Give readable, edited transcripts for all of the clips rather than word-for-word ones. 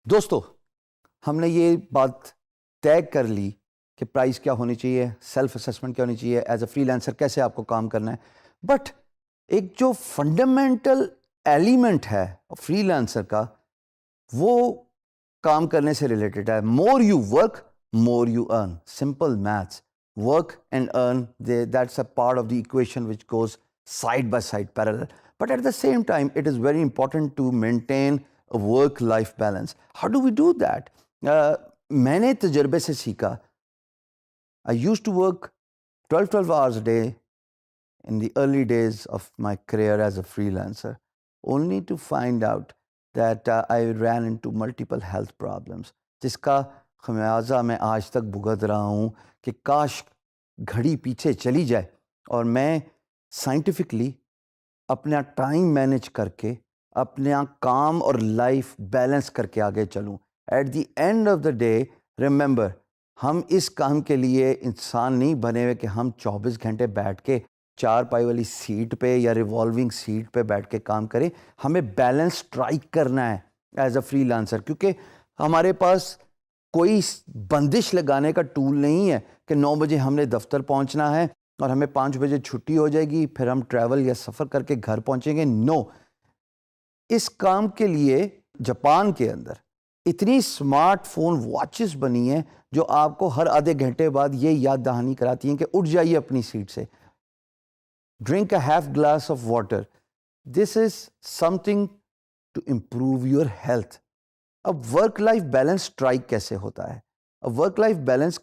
دوستو ہم نے یہ بات طے کر لی کہ پرائز کیا ہونی چاہیے، سیلف اسیسمنٹ کیا ہونی چاہیے، ایز اے فری لانسر کیسے آپ کو کام کرنا ہے. بٹ ایک جو فنڈامنٹل ایلیمنٹ ہے فری لانسر کا، وہ کام کرنے سے ریلیٹڈ ہے. More you work more you earn. Simple maths. Work and earn, that's a part of the equation which goes side by side, parallel. But at the same time, it is very important to maintain a work-life balance. How do we do that? میں نے تجربے سے سیکھا. I used to work 12 hours a day in the early days of my career as a freelancer, only to find out that I ran into multiple health problems, جس کا خمیازہ میں آج تک بھگت رہا ہوں کہ کاش گھڑی پیچھے چلی جائے اور میں سائنٹیفکلی اپنا ٹائم مینیج کر کے اپنا کام اور لائف بیلنس کر کے آگے چلوں. At the end of the day remember, ہم اس کام کے لیے انسان نہیں بنے ہوئے کہ ہم 24 گھنٹے بیٹھ کے چار پائی والی سیٹ پہ یا ریوالونگ سیٹ پہ بیٹھ کے کام کریں. ہمیں بیلنس اسٹرائک کرنا ہے ایز اے فری لانسر، کیونکہ ہمارے پاس کوئی بندش لگانے کا ٹول نہیں ہے کہ 9 بجے ہم نے دفتر پہنچنا ہے اور ہمیں 5 بجے چھٹی ہو جائے گی، پھر ہم ٹریول یا سفر کر کے گھر پہنچیں گے. نو. اس کام کے لیے جاپان کے اندر اتنی اسمارٹ فون واچز بنی ہیں جو آپ کو ہر آدھے گھنٹے بعد یہ یاد دہانی کراتی ہیں کہ اٹھ جائیے اپنی سیٹ سے. Drink a half glass of water. This is something to improve your health. اب ورک لائف بیلنس اسٹرائک کیسے ہوتا ہے؟ اب ورک لائف بیلنس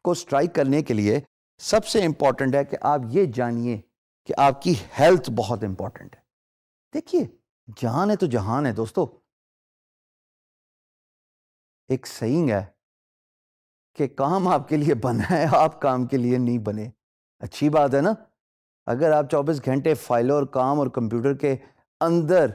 کو اسٹرائک کرنے کے لیے سب سے امپورٹنٹ ہے کہ آپ یہ جانیے کہ آپ کی ہیلتھ بہت امپورٹنٹ ہے. دیکھیے، جہان ہے تو جہان ہے دوستو. ایک سیئنگ ہے کہ کام آپ کے لیے بنا ہے، آپ کام کے لیے نہیں بنے. اچھی بات ہے نا. اگر آپ 24 گھنٹے فائلوں اور کام اور کمپیوٹر کے اندر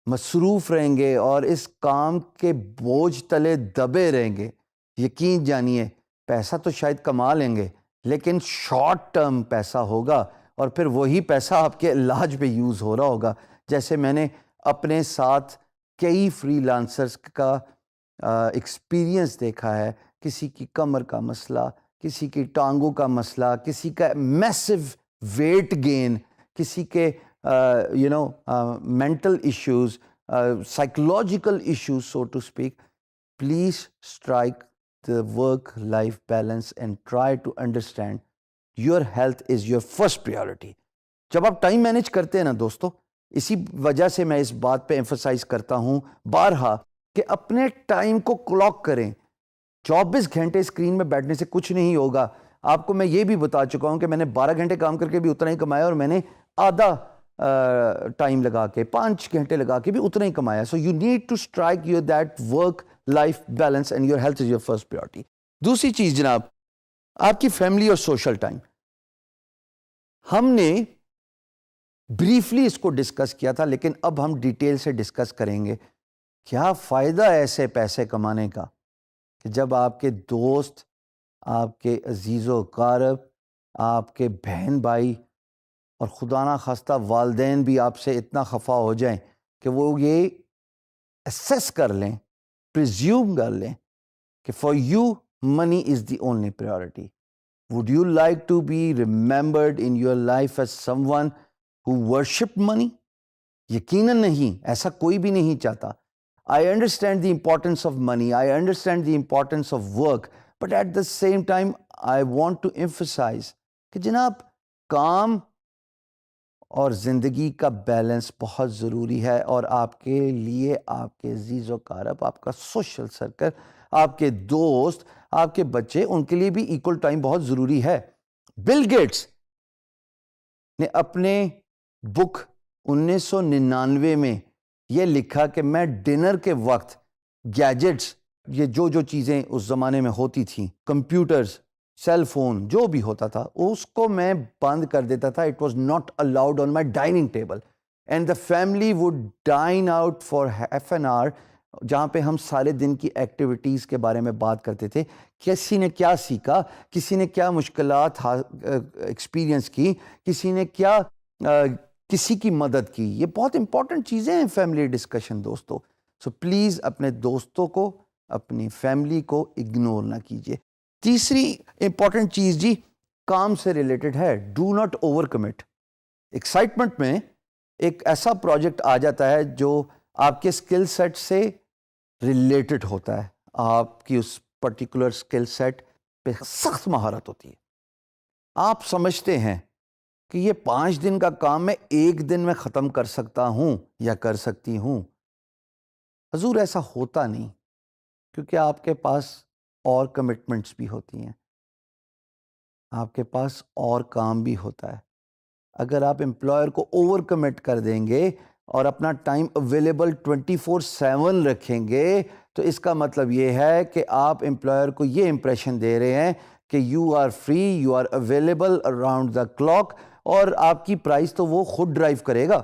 مصروف رہیں گے اور اس کام کے بوجھ تلے دبے رہیں گے، یقین جانیے پیسہ تو شاید کما لیں گے لیکن شارٹ ٹرم پیسہ ہوگا اور پھر وہی پیسہ آپ کے علاج پہ یوز ہو رہا ہوگا. جیسے میں نے اپنے ساتھ کئی فری لانسرز کا ایکسپیرینس دیکھا ہے. کسی کی کمر کا مسئلہ، کسی کی ٹانگوں کا مسئلہ، کسی کا میسو ویٹ گین، کسی کے mental issues, psychological issues, so to speak. Please strike the work-life balance and try to understand your health is your first priority. جب آپ ٹائم مینیج کرتے ہیں نا دوستو، اسی وجہ سے میں اس بات پہ ایمفسائز کرتا ہوں بارہا کہ اپنے ٹائم کو کلاک کریں. 24 گھنٹے اسکرین میں بیٹھنے سے کچھ نہیں ہوگا. آپ کو میں یہ بھی بتا چکا ہوں کہ میں نے 12 گھنٹے کام کر کے بھی اتنا ہی کمایا اور میں نے آدھا ٹائم لگا کے 5 گھنٹے لگا کے بھی اتنا ہی کمایا. So you need to strike your that work life balance and your health is your first priority. دوسری چیز جناب، آپ کی فیملی اور سوشل ٹائم. ہم نے بریفلی اس کو ڈسکس کیا تھا لیکن اب ہم ڈیٹیل سے ڈسکس کریں گے. کیا فائدہ ہے ایسے پیسے کمانے کا کہ جب آپ کے دوست، آپ کے عزیز و اقارب، آپ کے بہن بھائی اور خدا نہ خواستہ والدین بھی آپ سے اتنا خفا ہو جائیں کہ وہ یہ اسیس کر لیں، پریزیوم کر لیں کہ for you money is the only priority. Would you like to be remembered in your life as someone who worship money? یقیناً نہیں. ایسا کوئی بھی نہیں چاہتا. I understand the importance of money, I understand the importance of work, but at the same time I want to emphasize کہ جناب کام اور زندگی کا بیلنس بہت ضروری ہے، اور آپ کے لیے آپ کے عزیز و اقارب، آپ کا سوشل سرکل، آپ کے دوست، آپ کے بچے، ان کے لیے بھی ایکول ٹائم بہت ضروری ہے. بل گیٹس نے اپنے بک 1999 میں یہ لکھا کہ میں ڈنر کے وقت گیجٹس، یہ جو چیزیں اس زمانے میں ہوتی تھیں، کمپیوٹرز، سیل فون، جو بھی ہوتا تھا، اس کو میں بند کر دیتا تھا. It was not allowed on my dining table and the family would dine out for half an hour جہاں پہ ہم سارے دن کی ایکٹیویٹیز کے بارے میں بات کرتے تھے. کسی نے کیا سیکھا, کسی نے کیا مشکلات ایکسپیرینس کی, کسی نے کیا کسی کی مدد کی. یہ بہت امپورٹنٹ چیزیں ہیں فیملی ڈسکشن دوستو. سو پلیز اپنے دوستوں کو, اپنی فیملی کو اگنور نہ کیجیے. تیسری امپورٹنٹ چیز جی کام سے ریلیٹڈ ہے, do not over commit. Excitement میں ایک ایسا پروجیکٹ آ جاتا ہے جو آپ کے اسکل سیٹ سے ریلیٹڈ ہوتا ہے, آپ کی اس پرٹیکولر اسکل سیٹ پہ سخت مہارت ہوتی ہے. آپ سمجھتے ہیں کہ یہ 5 دن کا کام میں 1 دن میں ختم کر سکتا ہوں یا کر سکتی ہوں. حضور ایسا ہوتا نہیں, کیونکہ آپ کے پاس اور کمٹمنٹس بھی ہوتی ہیں, آپ کے پاس اور کام بھی ہوتا ہے. اگر آپ امپلائر کو اوور کمٹ کر دیں گے اور اپنا ٹائم اویلیبل 24/7 رکھیں گے تو اس کا مطلب یہ ہے کہ آپ امپلائر کو یہ امپریشن دے رہے ہیں کہ you are free, you are available around the clock, اور آپ کی پرائز تو وہ خود ڈرائیو کرے گا.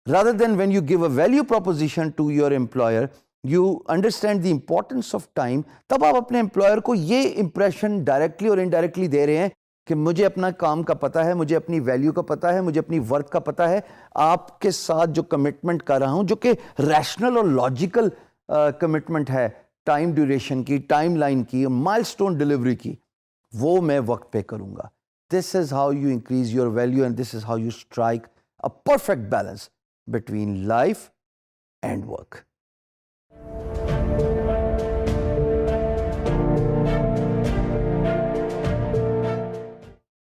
rather than when you give a value proposition to your employer, you understand the importance of time. تب آپ اپنے امپلائر کو یہ امپریشن ڈائریکٹلی اور انڈائریکٹلی دے رہے ہیں کہ مجھے اپنا کام کا پتہ ہے, مجھے اپنی ویلیو کا پتہ ہے, مجھے اپنی ورتھ کا پتہ ہے. آپ کے ساتھ جو کمٹمنٹ کر رہا ہوں, جو کہ ریشنل اور لاجیکل کمٹمنٹ ہے, ٹائم ڈیوریشن کی, ٹائم لائن کی, مائل سٹون ڈلیوری کی, وہ میں وقت پہ کروں گا. This is how you increase your value and this is how you strike a perfect balance between life and work.